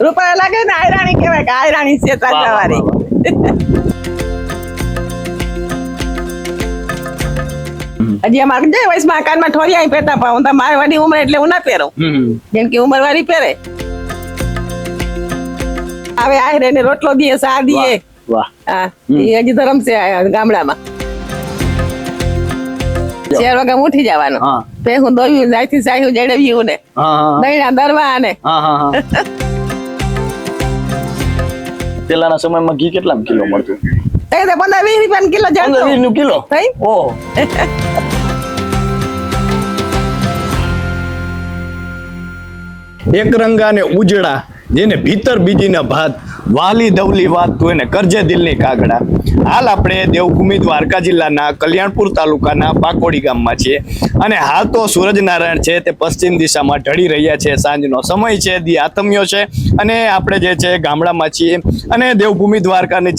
રૂપાળા લાગે ને આયરાણી કહેવાય કે આયરાણી છે તાજાવાળી. હજી અમારે જે વયસમાં કાનમાં ઠોરિયા પહેરતા પણ હું તો મારી વાડી ઉંમર એટલે હું ના પહેરું. જેમ કે ઉંમર વાળી પહેરે. હવે આયરે ને રોટલો દીએ સા દીએ. વાહ હા એ હજી ધરમ છે ગામડામાં. 4 વાગે ઉઠી જવાનું. પે હું દોયું જાયથી સાયું જડવ્યું ને દહીણા દરવા ને. પેલાના સમયમાં ઘી કેટલા કિલો મળતું? 15-20 રૂપિયા કિલો જડતો. 15-20 કિલો થઈ ઓહો. એક રંગા ને ઉજળા જેને ભીતર બીજીના ભાત વાલી દવલી વાત તું એને કરજે દિલની કાગડા. હાલ આપણે દેવભૂમિ દ્વારકા જિલ્લાના કલ્યાણપુર તાલુકાના પાકોડી ગામમાં છીએ અને હાલ તો સૂરજનારાયણ છે તે પશ્ચિમ દિશામાં ઢળી રહ્યા છે. સાંજનો સમય છે, દી આથમ્યો છે અને આપણે જે છે ગામડામાં છીએ અને દેવભૂમિ દ્વારકાની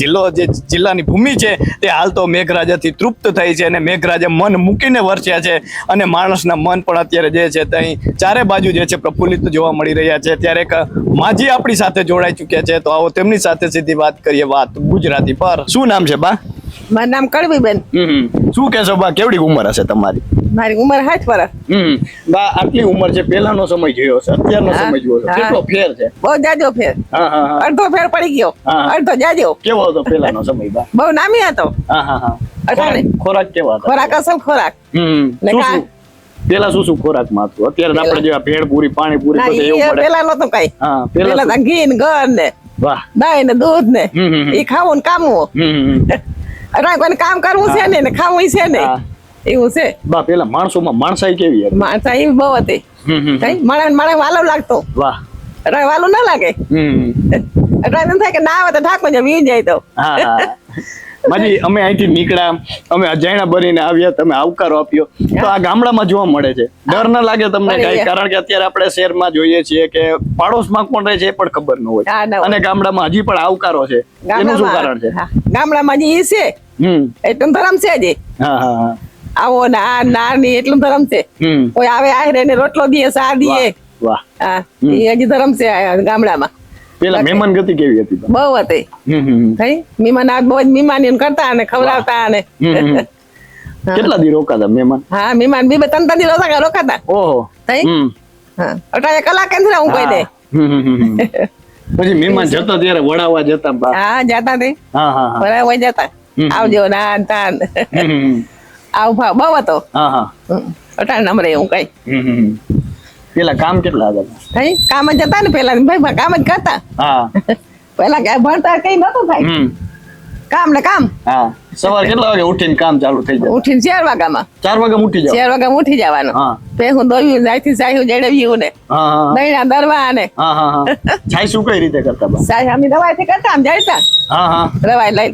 જિલ્લાની ભૂમિ છે તે હાલ તો મેઘરાજાથી તૃપ્ત થઈ છે અને મેઘરાજા મન મૂકીને વરસ્યા છે અને માણસના મન પણ અત્યારે જે છે તે ચારે બાજુ જે છે પ્રફુલ્લિત જોવા મળી રહ્યા છે. ત્યારે એક માજી આપણી સાથે જોડાઈ ચુક્યા છે તો આવો તેમની સાથે સીધી વાત કરીએ. વાત ગુજરાતી પર. શું નામ છે બા? મારું નામ કડવીબેન. શું કહેશો બા, કેવડી ઉંમર હશે તમારી? મારી ઉંમર 60 વર્ષ. બા આટલી ઉંમર છે, પેલાનો સમય જોયો છે, અત્યારનો સમય જોયો છે, કેટલો ફેર છે? બહુ જાજો ફેર. અડધો ફેર પડી ગયો, અડધો જાજો. કેવો હતો પેલાનો સમય બા? બહુ નામી હતો. ખોરાક કેવા હતા? ખોરાક અસલ ખોરાક. પેલા શું ખોરાકમાં હતું? અત્યારે આપણે જેવા ભેળ પૂરી પાણી પૂરી બધું એવું પડે. પેલા નતું કઈ. પેલા ઘી ને ગર ને દહીં ને દૂધ ને એ ખાવું ને કામવું. અત્યારે કોઈને કામ કરવું છે ને ખાવું છે ને એવું છે. બા પેલા માણસોમાં માણસાઈ કેવી હતી? માણસાઈ બહુ હતી. માણસ વાલો લાગતો. વાહ. અત્યારે વાલો ના લાગે. અત્યારે એમ થાય કે ના આવે તો ઠાકોર જ વી જાય તો. માજી અમે અહીંથી નીકળ્યા, અમે અજાણ્યા બનીને આવ્યા, તમે આવકારો આપ્યો તો આ ગામડામાં જોવા મળે છે. ડર ના લાગે તમને કઈ? કારણ કે અત્યારે આપણે શહેરમાં જોઈએ છીએ કે પાડોશમાં કોણ રહે છે એ પણ ખબર ન હોય અને ગામડામાં હજી પણ આવકારો છે. એનું શું કારણ છે? ગામડામાં હજી છે એટલું ધરમ છે હજી. આવો ને આ ના ની એટલું ધરમ છે. કોઈ આવે આહરે ને રોટલો દીએ સા દીએ. વાહ. હા એ હજી ધરમ છે ગામડામાં. પેલા મહેમાન ગતિ કેવી હતી? બહુ હતી. મહેમાન આ બહુ મહેમાની કરતા અને ખવડાવતા અને કેટલા દી રોકાતા મહેમાન? હા મહેમાન 2-3 દી રોકાતા. ઓહો. અટાણે કલાક નથી હું કહી દે. પછી મહેમાન જતા ત્યારે વડાવા જતા? હા જતા તે. વડાવા જતા. આવજો ના તાન. આવ ભાવ બહુ હતો. અટાણે નમરે હું કઈ. પેલા કામ કેટલા હતા? કામ જ જતા ને પેલા ભાઈ કામ જ કરતા. પેલા કઈ ભણતા કઈ નતું થાય. કામ ને કામ. સવારે કેટલા વાગે ઉઠીને કામ ચાલુ થઈ જાય? ઉઠીને 4 વાગ્યામાં. 4 વાગે ઉઠી જાવ? 4 વાગે ઉઠી જવાનું. પે હું દોયું જાયથી સાયું જડવ્યું ને દહીણા દરવા ને. છાય શું કઈ રીતે કરતા બા? સાય અમે દવાઈથી કરતા આમ જડતા. દવાઈ લઈ.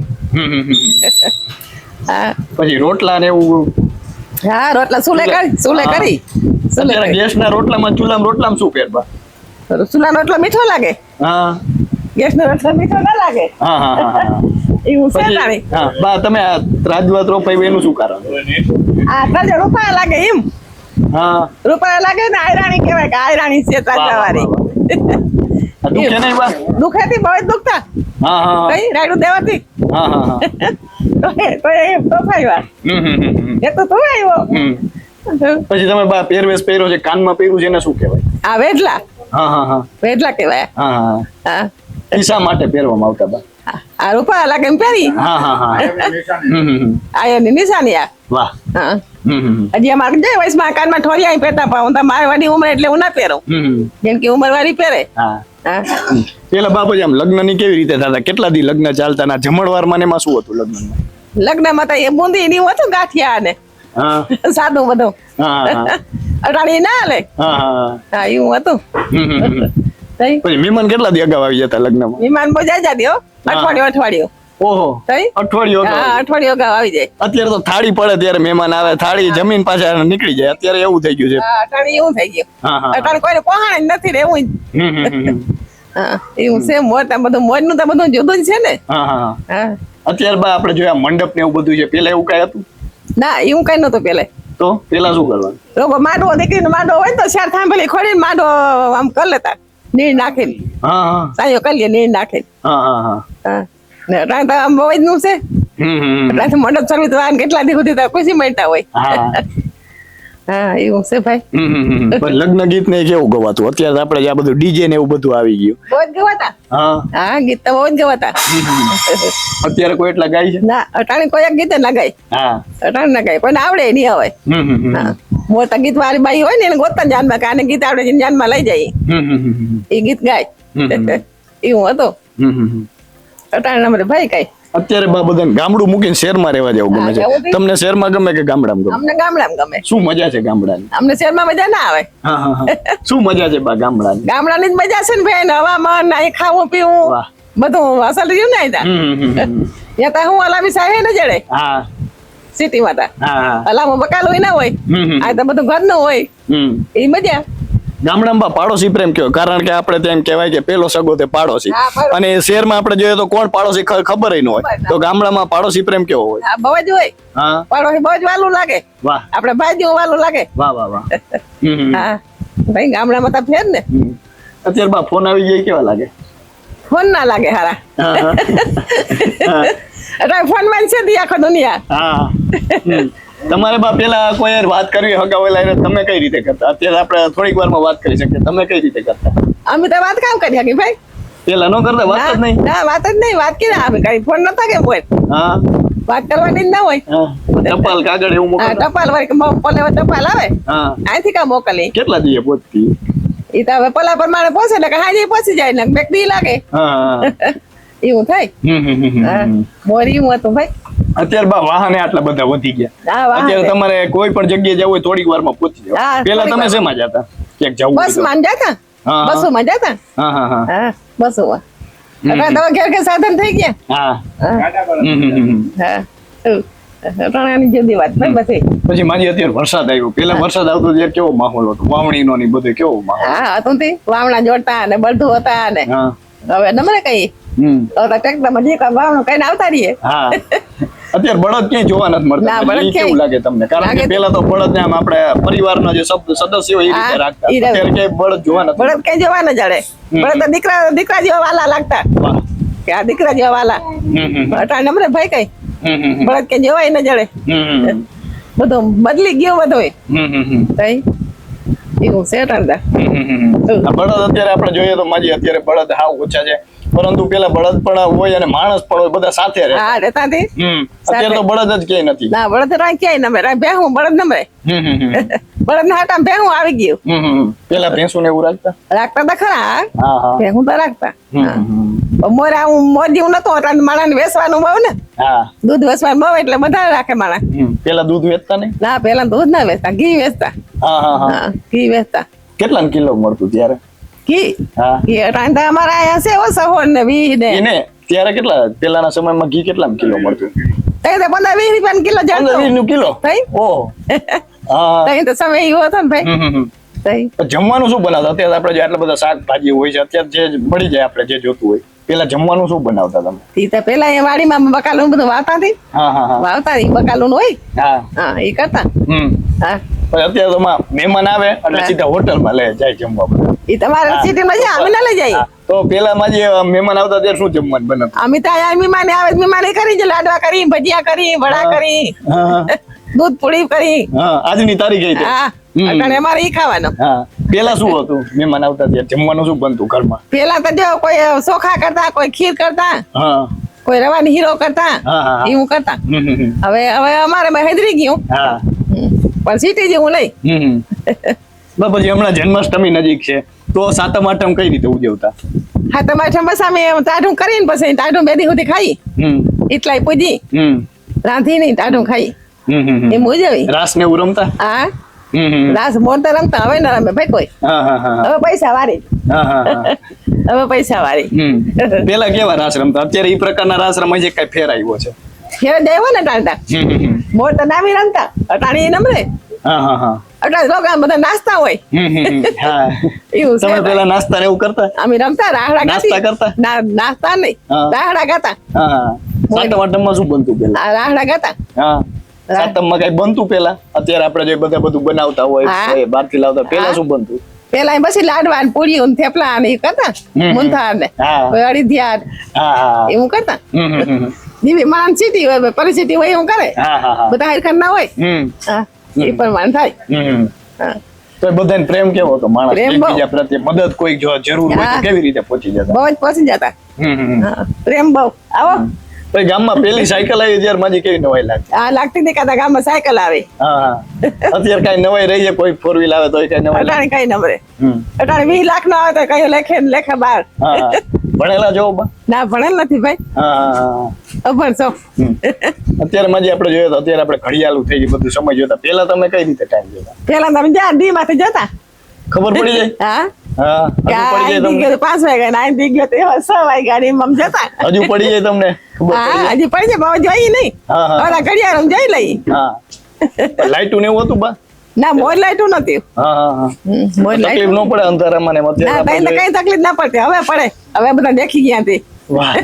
પછી રોટલા ને એવું? હા રોટલા સુલે કરી. ગેસ ના રોટલામાં ચૂલામાં રોટલામાં શું ફેર બા? ચૂલાનો રોટલો મીઠો લાગે. ગેસ નો રોટલો મીઠો ના લાગે. એવું છે તારી. બા તમે રાજવાત રોપાઈ એનું શું કારણ? તાજા રૂપાળા લાગે એમ. રૂપાળા લાગે ને આયરાણી કહેવાય કે આયરાણી છે તાજાવાળી. દુખે નહીં બા? દુખેથી બહુ જ દુખતા. કઈ રાયડું દેવાથી. તો એ તો ફાઈવા. એ તો તું આવ્યો. પછી તમે બા પહેરવેશ પહેર્યો છે, કાનમાં પહેર્યું છે, એને શું કહેવાય? આ વેઢલા. વેઢલા કહેવાય. શા માટે પહેરવામાં આવતા બા? આ રૂપાળા લાગે એમ પહેરી. આયરની નિશાની આ. વાહ. હજી અમારે જે વયસમાં કાનમાં ઠોરિયા પહેરતા પણ હું તો મારી વાડી ઉંમર એટલે હું ના પહેરું. જેમ કે ઉંમર વાળી પહેરે. પેલા બાપુજી આમ લગ્ન ની કેવી રીતે થતા? કેટલા દી લગ્ન ચાલતા? ના જમણવારમાં એમાં શું હતું લગ્નમાં? લગ્નમાં તો એ બુંદી ની હતું, ગાંઠિયા ને સાદું બધું. અટાણી ના હાલે. હા એવું હતું. પછી મહેમાન કેટલા દી અગાઉ આવી જતા લગ્નમાં? મહેમાન બહુ જાય જતી. અઠવાડિયું. ઓહો. અઠવાડિયું અગાઉ આવી જાય. અત્યારે તો થાળી પડે ત્યારે મહેમાન આવે, થાળી જમીન પાછા નીકળી જાય. અત્યારે એવું થઈ ગયું છે. અટાણી એવું થઈ ગયું. અટાણે કોઈને પહોંચાડે નથી રહેવું. એવું છે. મોજ નું તો બધું જુદું જ છે ને. અત્યારે બા આપણે જોયા મંડપ ને એવું બધું છે. પેલા એવું કઈ હતું? ના એવું કઈ નતું પેલે. તો પેલા શું કરવાનું? લોકો માંડવો દીકરીનો માંડવો હોય તો 4 થાંભલી ખોડીને માંડવો આમ કરી લેતા નીર નાખીને. હા હા સાયો કરીએ નીણ નાખે હા હા હા હા ને અટાણે તો આમ બહુ જ નું છે એટલે મંડપ સર્વિસ વાળા કેટલા દી સુધી તો ખુશી મળતા હોય હા હા એવું છે ભાઈ પણ લગ્ન ગીત ને કેવું ગવાતું અત્યારે આપણે આ બધું ડીજે ને એવું બધું આવી ગયું બહુ જ ગવાતા હા હા ગીત તો બહુ જ ગવાતા અત્યારે કોઈ એટલા ગાય છે ના અટાણે કોઈ એક ગીત ના ગાય હા અટાણે ના ગાય પણ આવડે નહીં હવે હા મોટા ગીત વાળી બાઈ હોય ને એને ગોતતા જાનમાં કે આને ગીત આવડે છે જાનમાં લઈ જાય એ ગીત ગાય એવું હતું અટાણે અમારે ભાઈ કઈ અત્યારે બા બધાને ગામડું મૂકીને શહેરમાં રહેવા જવું ગમે છે હા, જવું તમને શહેરમાં ગમે કે ગામડામાં ગમે અમને ગામડામાં ગમે શું મજા છે ગામડાની અમને શહેરમાં મજા ના આવે હા હા હા શું મજા છે બા ગામડાની ગામડાની જ મજા છે ને ભાઈ ને હવામાન ને અહીં ખાવું પીવું વાહ બધું અસલ રહ્યું ને ત્યાં તો હું અલામી સાહેબ ને જડે હા સિટીમાં તા હા હા અલામો બકાલું ના હોય આ તો બધું ઘરનું હોય એ મજા ગામડામાં પાડોશી પ્રેમ કયો કારણ કે આપણે તેમ કહેવાય કે પેલો સગો તે પાડોશી હા, પાડોશી. અને શહેરમાં આપણે જોઈએ તો કોણ પાડોશી ખબર ન હોય તો ગામડામાં પાડોશી પ્રેમ કેવો હોય આ બહુ જ હોય હા પાડોશી બહુ જ વાલું લાગે વાહ આપડે ભાઈ જેવું વાલું લાગે વાહ વાહ વાહ હા ભાઈ ગામડામાં તો ફેર ને અત્યારે બા ફોન આવી જાય કેવા લાગે ફોન ના લાગે હારા એટલે ફોન માં છે દી આખો દુનિયા હા તમારે બા પેલા કોઈ યાર વાત કરવી હગાવેલા એટલે તમે કઈ રીતે કરતા અત્યારે આપણે થોડીક વારમાં વાત કરી શકીએ તમે કઈ રીતે કરતા અમે તો વાત કામ કરી શકીએ ભાઈ પેલા નો કરતા વાત જ નહીં ના વાત જ નહીં વાત કરી અમે કઈ ફોન નતા કે ફોન હા વાત કરવાની જ ના હોય હા ટપાલ કાગળ એવું હા મોકલતા ટપાલ વળી ટપાલ આવે હા અહીંથી કા મોકલી કેટલા દીએ પહોંચતી એ તો હવે પલા પ્રમાણે પહોંચે ને કે હાજી પહોંચી જાય ને બેક દી લાગે હા એવું થાય હા મોરી એવું હતું ભાઈ અત્યારે બા વાહને આટલા બધા વધી ગયા હા, વાહન અત્યારે છે. તમારે કોઈ પણ જગ્યાએ જવું હોય થોડીક વારમાં પહોંચી જાવ હા, પેલા થોડીક તમે વારમાં. શેમાં જતા ક્યાંક જવું બસ હોય તો? માં જતા હા, બસો માં જતા હા હા હા હા બસો માં અત્યારે તો ઘેર ઘેર સાધન થઈ ગયા હા હા રણાની જુદી વાત ભાઈ બધી પછી માજી અત્યારે વરસાદ આવ્યો પેલા વરસાદ આવતો ત્યારે કેવો માહોલ હતો વાવણીનો ને બધો કેવો માહોલ હા હતું તે વાવણા જોડતા ને બળધું હતા ને હા હવે નમરે કઈ તો ટ્રેક્ટર માં જે વાવણું કઈ આવતા રહીએ હા અત્યારે બળદ ક્યાંય જોવા નથી મળતા ના, બળદ ઈ કેવું ક્યાંય. લાગે તમને કારણ કે લાગે તો- પેલા તો બળદ ને આમ આપણે પરિવારના જે સદસ્યો હોય એ રીતે હા, રાખતા ઈ રીતે. અત્યારે ક્યાંય બળદ જોવા નથી બળદ કઈ જવા ન જડે બળદ તો દીકરા જેવા વાલા લાગતા વાહ. કે આ દીકરા જેવા વાલા અટાણે નમરે ભાઈ કઈ બળદ કઈ જોવાય ન જડે બધું બદલી ગયું બધું કઈ એવું છે અટાણે આ બળદ અત્યારે આપણે જોઈએ તો માજી અત્યારે બળદ હાવ ઓછા છે પરંતુ પેલા બળદ પણ હોય અને માણસ પણ હોય બધા સાથે રહે હા રહેતા તે અત્યારે તો બળદ જ ક્યાંય નથી ના બળદ રાય ક્યાંય નમે બેહું બળદ નમે બળદ ના હાટા બેહું આવી ગયું પેલા ભેંસું ને એવું રાખતા રાખતા તો ખરા હા હા બેહું તો રાખતા મોરા હું મોર જેવું નતો એટલે માણસ વેસવાનું બહુ ને હા દૂધ વેસવાનું બહુ એટલે બધા રાખે માણસ પેલા દૂધ વેચતા નહીં ના પેલા દૂધ ના વેચતા ઘી વેચતા હા હા હા હા ઘી વેચતા કેટલા કિલો મળતું ત્યારે ઘી હા ઘી અટાણે તો અમારા અહીંયા છે ઓછા હોય ને 20 ને એને ત્યારે કેટલા પેલાના સમયમાં ઘી કેટલા કિલો મળતું તઈ તો 15-20 રૂપિયા કિલો જડતો 15-20 કિલો તઈ ઓહ હા તઈ તો સમય એવો હતો ને ભાઈ તઈ તો જમવાનું શું બનાવતા અત્યારે આપણે જે આટલા બધા શાકભાજી હોય છે અત્યારે જે મળી જાય આપણે જે જોતું હોય પેલા જમવાનું શું બનાવતા તમે ઈ તો પેલા એ વાડીમાં બકાલું બધું વાવતા હતી હા હા હા વાવતા ઈ બકાલું હોય હા હા એ કરતા હા પણ અત્યારે તો મહેમાન આવે એટલે હા. સીધા હોટલમાં લઈ જાય જમવા બધા. ઈ તમારે હા. સિટીમાં જાય અમે ના લઈ જઈએ હા. તો પેલામાં જે મહેમાન આવતા ત્યારે શું જમવાનું બનાવતું અમે તો અહીંયા મીમાને આવે મીમાને કરી જ લાડવા કરી ભજીયા કરી વડા કરી હા હા દૂધ પૂરી કરી હા આજની તારીખ એ હા અટાણે અમારે ઈ ખાવાનું હા પેલા શું હતું મહેમાન આવતા ત્યારે જમવાનું શું બનતું ઘરમાં પેલા તો જો કોઈ ચોખા કરતા કોઈ ખીર કરતા હા કોઈ રવાની હીરો કરતા હા, હા. એવું કરતા હવે હવે અમારે હેદરી ગયું હા પણ સિટી જેવું નહીં બસ પછી હમણાં જન્માષ્ટમી નજીક છે તો સાતમ આઠમ કઈ રીતે ઉજવતા હા તમારે બસ અમે ટાઢું કરીને પછી ટાઢું બેદી સુધી ખાઈ એટલાય પૂજી રાંધી નહીં ટાઢું ખાઈ એમ ઉજવી રાસ ને એવું રમતા હા રાસ મોર તો રમતા હવે ના રમે ભાઈ કોઈ હા હા હા હવે પૈસા વાળી હા હા હવે પૈસા વાળી પેલા કેવા રાસ રમતા અત્યારે એ પ્રકારના રાસ રમાય છે કઈ ફેર આવ્યો છે ફેર જાય ને ટાઢા મોર તો નામી રમતા અટાણી નમરે હા હા હા અટાણે લોકો બધા નાસ્તા હોય હા એવું છે તમે પેલા નાસ્તા ને એવું કરતા અમે રમતા રાહડા નાસ્તા ગાતી કરતા? નાસ્તા નહીં હા. રાહડા ગાતા હા હા સાતમ આઠમ માં શું બનતું પેલા આ રાહડા ગાતા હા સાતમ માં કઈ બનતું પેલા અત્યારે આપણે જે બધા બધું બનાવતા હોય હા. બહાર થી લાવતા પેલા હા. શું બનતું પેલા પછી લાડવા ને પૂરી ને થેપલા ને એ કરતા મૂંથા ને હા. અડીધિયા હા એવું કરતા હમ હમ હમ. જેવી માન સિટી હોય પરિસ્થિતિ હોય એવું કરે હા હા હા બધા હરખર ના હોય હમ હા એ પ્રમાણે થાય હમ હા તો એ બધાને પ્રેમ કેવો હતો માણસ પ્રેમ બહુ. એકબીજા પ્રત્યે મદદ કોઈ જો જરૂર હોય તો હા. કેવી રીતે પહોંચી જતા બહુ જ પહોંચી જતા હા પ્રેમ બહુ આવો પછી ગામમાં પેલી સાયકલ આવી ત્યારે માજી કેવી નવાઈ લાગતી આ લાગતી નહીં કાતા ગામમાં સાયકલ આવે હા હા અત્યારે કઈ નવાઈ રહી છે કોઈ ફોર વ્હીલ આવે તો કઈ નવાઈ લાગે અટાણે કઈ નંબરે હમ. અટાણે 20 લાખ નો આવે તો કઈ લેખે ને લેખે બાર હા હા ભણેલા જો બા ના ભણેલ નથી ભાઈ હા હા હા અભણ છો હમ. અત્યારે માજી આપણે જોઈએ તો અત્યારે આપણે ઘડિયાળું થઈ ગયું બધું સમય જોતા પેલા તમે કઈ રીતે ટાઈમ જોતા પેલા તમે જ્યાં ડી માંથી જતા ખબર પડી જાય હા હા હજુ પડી જાય તમને 5 વાગ્યા ના દી ગયો તો 6 વાગ્યા ની મમ જતા હજુ પડી જાય તમને ખબર પડી હા જાય હજી પડી જાય બાબા જોઈ નહીં હા, હા. હવે ઘડિયાળ જોઈ લઈ હા લાઈટું ને એવું હતું બા ના મોર લાઈટું નથી હા હા હા મોર તકલીફ લાઈટ ન પડે અંધારામાં ને એમ ના અત્યારે તઈ આપણે કઈ તકલીફ ના પડતી હવે પડે હવે બધા દેખી ગયા તે વાહ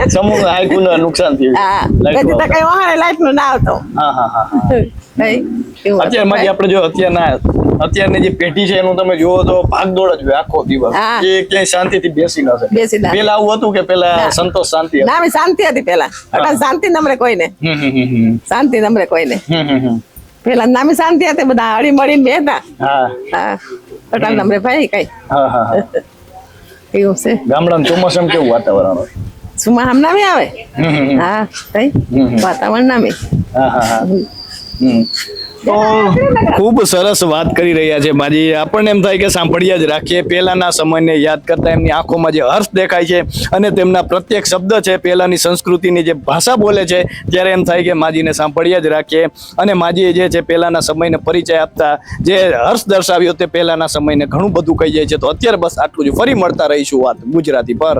સમૂહ હાઈકું નુકસાન થયું હા લાઈટું પછી તો કઈ વહાણે લાઈટ નું ના આવતો હા હા હા હા નહીં એવું અત્યારે હતું માં આપણે જો અત્યારની જે પેઢી છે એનું તમે જુઓ તો ભાગદોડ જ હોય આખો દિવસ હા. એ ક્યાંય શાંતિથી બેસી ન શકે બેસી ના પેલા આવું હતું કે પેલા ના. સંતોષ શાંતિ હતી ના અમે શાંતિ હતી પેલા અટા શાંતિ નમરે કોઈને હમ હમ હમ હમ. શાંતિ નમરે કોઈને હમ હમ હમ. પેલા નામી શાંતિ હતી બધા હળી મળીને બેતા હા હા અટા નમરે ભાઈ કઈ હા હા હા. એવું છે ગામડામાં ચોમાસામાં કેવું વાતાવરણ હોય સુમા હમ નામી આવે હમ હમ હમ. હા કઈ હમ. વાતાવરણ નામી હા હા હા હમ. તો ખૂબ સરસ વાત કરી રહ્યા છે માજી આપણને એમ થાય કે સાંભળ્યા જ રાખીએ પહેલાના સમયને યાદ કરતા એમની આંખોમાં જે હર્ષ દેખાય છે અને તેમના પ્રત્યેક શબ્દ છે પહેલાની સંસ્કૃતિની જે ભાષા બોલે છે ત્યારે એમ થાય કે માજીને સાંભળ્યા જ રાખીએ અને માજીએ જે છે પહેલાના સમયને પરિચય આપતા જે હર્ષ દર્શાવ્યો તે પહેલાના સમયને ઘણું બધું કહી જાય છે તો અત્યારે બસ આટલું જ ફરી મળતા રહીશું વાત ગુજરાતી પર